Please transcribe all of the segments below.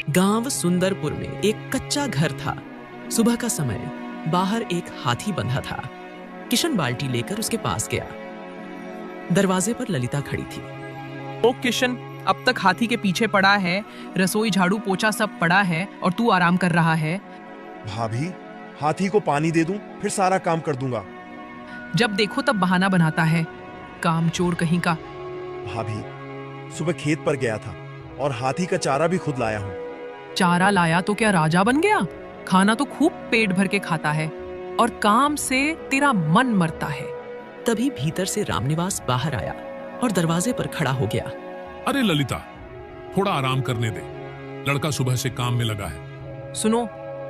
गांव सुंदरपुर में एक कच्चा घर था। सुबह का समय, बाहर एक हाथी बंधा था। किशन बाल्टी लेकर उसके पास गया। दरवाजे पर ललिता खड़ी थी। ओ किशन, अब तक हाथी के पीछे पड़ा है, रसोई झाड़ू पोछा सब पड़ा है और तू आराम कर रहा है। भाभी, हाथी को पानी दे दूं, फिर सारा काम कर दूंगा। जब देखो तब बहाना बनाता है, कामचोर कहीं का। भाभी, सुबह खेत पर गया था और हाथी का चारा भी खुद लाया हूँ। चारा लाया तो क्या राजा बन गया? खाना तो खूब पेट भर के खाता है और काम से तेरा मन मरता है। तभी भीतर से रामनिवास बाहर आया और दरवाजे पर खड़ा हो गया। अरे ललिता, थोड़ा आराम करने दे, लड़का सुबह से काम में लगा है। सुनो,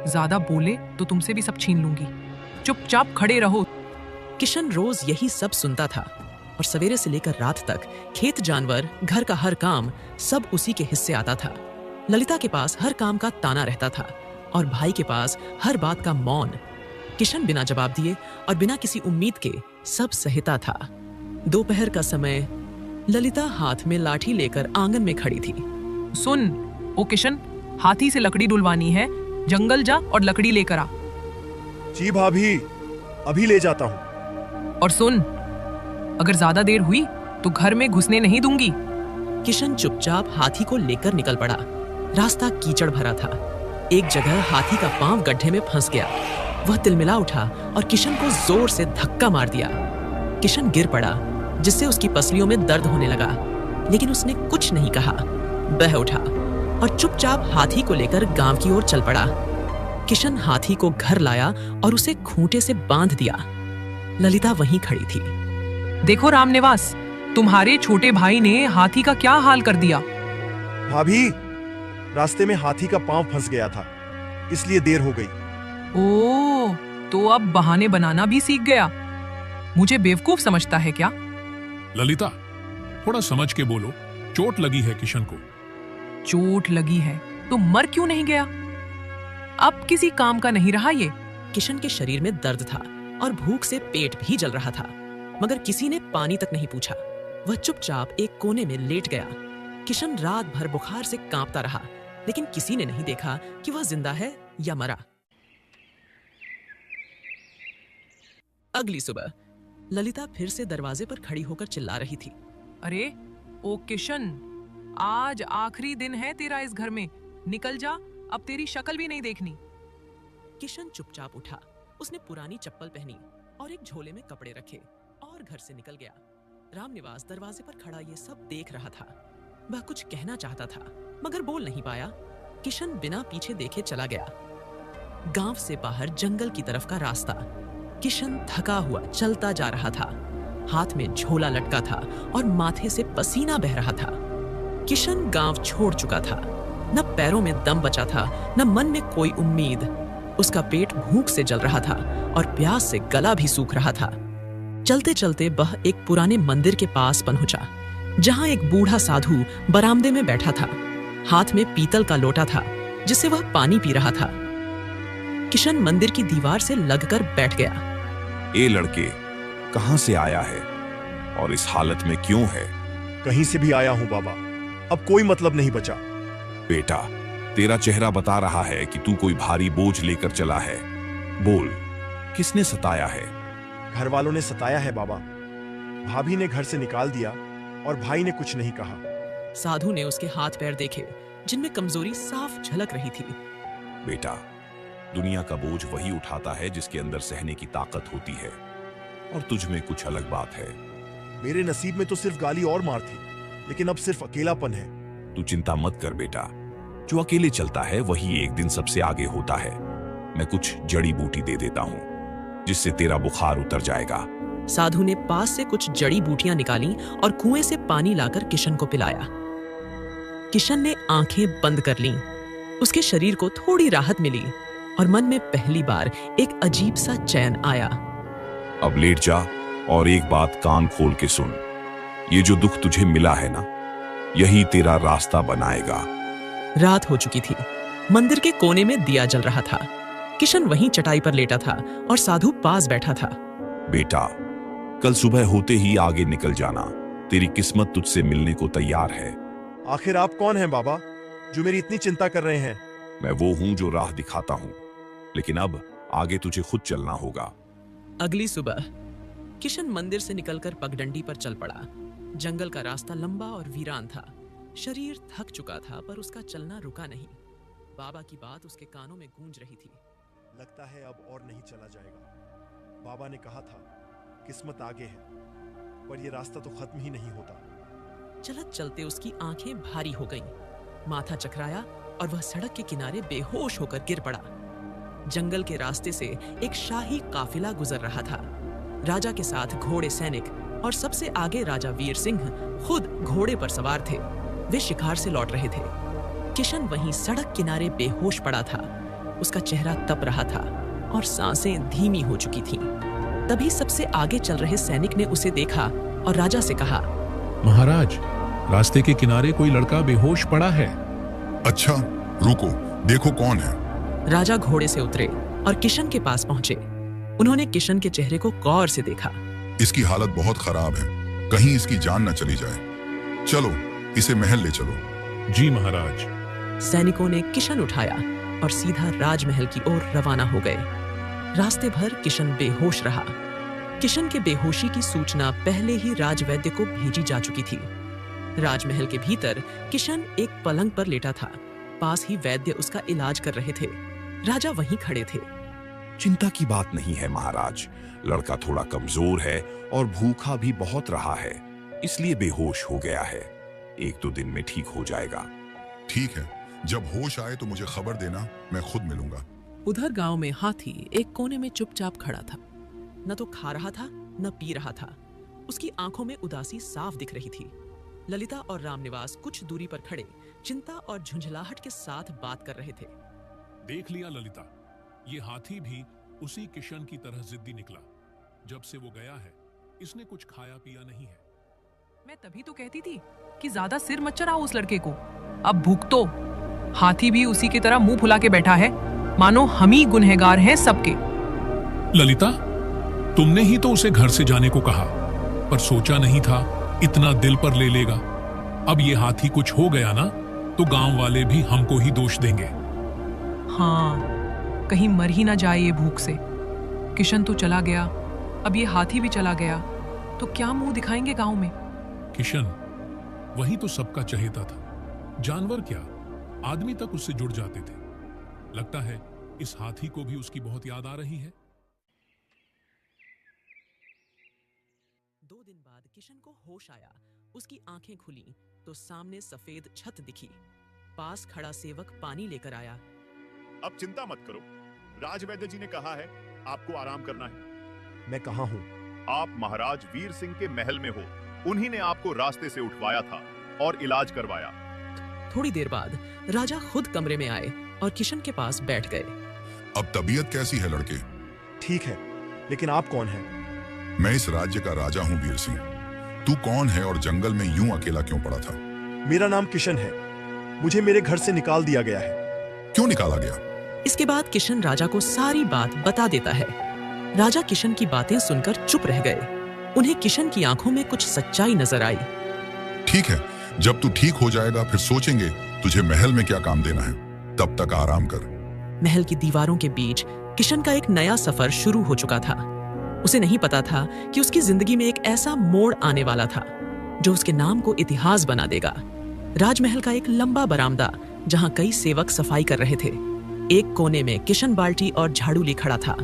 ज्यादा बोले तो तुमसे भी सब छीन लूंगी। चुपचाप खड़े रहो। किशन रोज यही सब सुनता था और सवेरे से लेकर रात तक खेत, जानवर, घर का हर काम सब उसी के हिस्से आता था। ललिता के पास हर काम का ताना रहता था और भाई के पास हर बात का मौन। किशन बिना जवाब दिए और बिना किसी उम्मीद के सब सहता था। दोपहर का समय, ललिता हाथ में लाठी लेकर आंगन में खड़ी थी। सुन ओ किशन, हाथी से लकड़ी डुलवानी है, जंगल जा और लकड़ी लेकर आ। जी भाभी, अभी ले जाता हूँ। और सुन, अगर ज्यादा देर हुई तो घर में घुसने नहीं दूंगी। किशन चुपचाप हाथी को लेकर निकल पड़ा। रास्ता कीचड़ भरा था। एक जगह हाथी का पांव गड्ढे में फंस गया। वह तिलमिला उठा और किशन को जोर से धक्का मार दिया। किशन गिर पड़ा, जिससे उसकी पसलियों में दर्द होने लगा, लेकिन उसने कुछ नहीं कहा। बह उठा और चुपचाप हाथी को लेकर गांव की ओर चल पड़ा। किशन हाथी को घर लाया और उसे खूंटे से बांध दिया। ललिता वहीं खड़ी थी। देखो रामनिवास, तुम्हारे छोटे भाई ने हाथी का क्या हाल कर दिया। भाभी, रास्ते में हाथी का पांव फंस गया था, इसलिए देर हो गई। ओ, तो अब बहाने बनाना भी सीख गया। मुझे बेवकूफ समझता है क्या? ललिता, थोड़ा समझ के बोलो, चोट लगी है किशन को। चोट लगी है तो मर क्यों नहीं गया? अब किसी काम का नहीं रहा ये। किशन के शरीर में दर्द था और भूख से पेट भी जल रहा था, मगर किसी ने पानी तक नहीं पूछा। वह चुपचाप एक कोने में लेट गया। किशन रात भर बुखार से कांपता रहा, लेकिन किसी ने नहीं देखा कि वह जिंदा है या मरा। अगली सुबह ललिता फिर से दरवाजे पर खड़ी होकर चिल्ला रही थी। अरे ओ किशन, आज आखिरी दिन है तेरा इस घर में। निकल जा, अब तेरी शक्ल भी नहीं देखनी। किशन चुपचाप उठा। उसने पुरानी चप्पल पहनी और एक झोले में कपड़े रखे और घर से निकल गया। रामनिवास दरवाजे पर खड़ा ये सब देख रहा था। वह कुछ कहना चाहता था, मगर बोल नहीं पाया। किशन बिना पीछे देखे चला गया। गांव से बाहर जंगल की तरफ का रास्ता। किशन थका हुआ चलता जा रहा था। हाथ में झोला लटका था और माथे से पसीना बह रहा था। किशन गांव छोड़ चुका था। न पैरों में दम बचा था, न मन में कोई उम्मीद। उसका पेट भूख से जल रहा था और प्यास से गला भी सूख रहा था। चलते चलते वह एक पुराने मंदिर के पास पहुंचा, जहां एक बूढ़ा साधु बरामदे में बैठा था। हाथ में पीतल का लोटा था, जिससे वह पानी पी रहा था। किशन मंदिर की दीवार से लगकर बैठ गया। ए लड़के, कहां से आया है और इस हालत में क्यों है? कहीं से भी आया हूँ बाबा, अब कोई मतलब नहीं बचा। बेटा, तेरा चेहरा बता रहा है कि तू कोई भारी बोझ लेकर चला है। बोल, किसने सताया है? घर वालों ने सताया है बाबा। भाभी ने घर से निकाल दिया और भाई ने कुछ नहीं कहा। साधु ने उसके हाथ पैर देखे, जिनमें कमजोरी साफ झलक रही थी। बेटा, दुनिया का बोझ वही उठाता है जिसके अंदर सहने की ताकत होती है, और तुझ में कुछ अलग बात है। मेरे नसीब में तो सिर्फ गाली और मार थी, लेकिन अब सिर्फ अकेलापन है। तू चिंता मत कर बेटा, जो अकेले चलता है वही एक दिन सबसे आगे होता है। मैं कुछ जड़ी बूटी दे देता हूँ, जिससे तेरा बुखार उतर जाएगा। साधु ने पास से कुछ जड़ी बूटियां निकाली और कुएं से पानी लाकर किशन को पिलाया। किशन ने आंखें बंद कर लीं। उसके शरीर को थोड़ी राहत मिली और मन में पहली बार एक अजीब सा चैन आया। अब लेट जा और एक बात कान खोल के सुन। ये जो दुख तुझे मिला है ना, यही तेरा रास्ता बनाएगा। रात हो चुकी थी। मंदिर के कोने में दिया जल रहा था। किशन वहीं चटाई पर लेटा था और साधु पास बैठा था। बेटा, कल सुबह होते ही आगे निकल जाना। तेरी किस्मत तुझसे मिलने को तैयार है। आखिर आप कौन हैं बाबा? जो मेरी इतनी चिंता कर रहे हैं। मैं वो हूं जो राह दिखाता हूं, लेकिन अब आगे तुझे खुद चलना होगा। अगली सुबह किशन मंदिर से निकलकर पगडंडी पर चल पड़ा। जंगल का रास्ता लंबा और वीरान था। शरीर थक चुका था, पर उसका चलना रुका नहीं। बाबा की बात उसके कानों में गूंज रही थी। लगता है अब और नहीं चला जाएगा। बाबा ने कहा था किस्मत आगे है, पर यह रास्ता तो खत्म ही नहीं होता। चलत चलते उसकी आंखें भारी हो गईं। माथा चकराया और वह सड़क के किनारे बेहोश होकर गिर पड़ा। जंगल के रास्ते से एक शाही काफिला गुजर रहा था। राजा के साथ घोड़े सैनिक और सबसे आगे राजा वीर सिंह खुद घोड़े पर सवार थे। वे शिकार से लौट रहे थे। किशन वहीं सड़क किनारे बेहोश पड़ा था। उसका चेहरा तप रहा था और सांसें धीमी हो चुकी थीं। तभी सबसे आगे चल रहे सैनिक ने उसे देखा और राजा से कहा, महाराज, रास्ते के किनारे कोई लड़का बेहोश पड़ा है। अच्छा, रुको, देखो कौन है। राजा घोड़े से उतरे और किशन के पास पहुंचे। उन्होंने किशन के चेहरे को गौर से देखा। इसकी हालत बहुत खराब है, कहीं इसकी जान न चली जाए। चलो, इसे महल ले चलो। जी महाराज। सैनिकों ने किशन उठाया और सीधा राजमहल की ओर रवाना हो गए। रास्ते भर किशन बेहोश रहा। किशन के बेहोशी की सूचना पहले ही राजवैद्य को भेजी जा चुकी थी। राजमहल के भीतर किशन एक पलंग पर लेटा था। पास ही वैद्य उसका इलाज कर रहे थे। राजा वहीं खड़े थे। चिंता की बात नहीं है महाराज, लड़का थोड़ा कमजोर है और भूखा भी बहुत रहा है, इसलिए बेहोश हो गया है। 1-2 दिन में ठीक हो जाएगा। ठीक है, जब होश आए तो मुझे खबर देना, मैं खुद मिलूंगा। उधर गांव में हाथी एक कोने में चुपचाप खड़ा था। न तो खा रहा था न पी रहा था। उसकी आंखों में उदासी साफ दिख रही थी। ललिता और रामनिवास कुछ दूरी पर खड़े चिंता और झुंझलाहट के साथ बात कर रहे थे। देख लिया ललिता, ये हाथी भी उसी किशन की तरह जिद्दी निकला। जब से वो गया है, इसने कुछ खाया पिया नहीं है। मैं तभी तो कहती थी कि ज्यादा सिर मत चढ़ाओ उस लड़के को। अब भुगतो। हाथी भी उसी की तरह मुंह फुला के बैठा है, मानो हम ही गुनहगार हैं सबके। ललिता, तुमने ही तो उसे घर से जाने को कहा, पर सोचा नहीं था इतना दिल पर ले लेगा। अब ये हाथी कुछ हो गया ना, तो गांव वाले भी हमको ही दोष देंगे। हाँ, कहीं मर ही ना जाए ये भूख से। किशन तो चला गया, अब ये हाथी भी चला गया, तो क्या मुंह दिखाएंगे गांव में। किशन वही तो सबका चहेता था। जानवर क्या, आदमी तक उससे जुड़ जाते थे। लगता है इस हाथी को भी उसकी बहुत याद आ रही है। 2 दिन बाद किशन को होश आया। उसकी आंखें खुली तो सामने सफेद छत दिखी। पास खड़ा सेवक पानी लेकर आया। अब चिंता मत करो, राजवैद्य जी ने कहा है आपको आराम करना है। मैं कहाँ हूँ? आप महाराज वीर सिंह के महल में हो। उन्हीं ने आपको रास्ते से उठवाया था और इलाज करवाया। थोड़ी देर बाद राजा खुद कमरे में आए और किशन के पास बैठ गए। अब तबीयत कैसी है लड़के? ठीक है, लेकिन आप कौन हैं? मैं इस राज्य का राजा हूँ वीर सिंह। तू कौन है और जंगल में यूं अकेला क्यों पड़ा था? मेरा नाम किशन है। मुझे मेरे घर से निकाल दिया गया है। क्यों निकाला गया? इसके बाद किशन राजा को सारी बात बता देता है। राजा किशन की बातें सुनकर चुप रह गए। उन्हें किशन की आंखों में कुछ सच्चाई नजर आई। ठीक है, जब तू ठीक हो जाएगा फिर सोचेंगे तुझे महल में क्या काम देना है। तब तक आराम कर। महल की दीवारों के बीच किशन का एक नया सफर शुरू हो चुका था। उसे नहीं पता था कि उसकी जिंदगी में एक ऐसा मोड़ आने वाला था जो उसके नाम को इतिहास बना देगा। राजमहल का एक लंबा बरामदा, जहां कई सेवक सफाई कर रहे थे। एक कोने में किशन बाल्टी और झाड़ू लिए खड़ा था।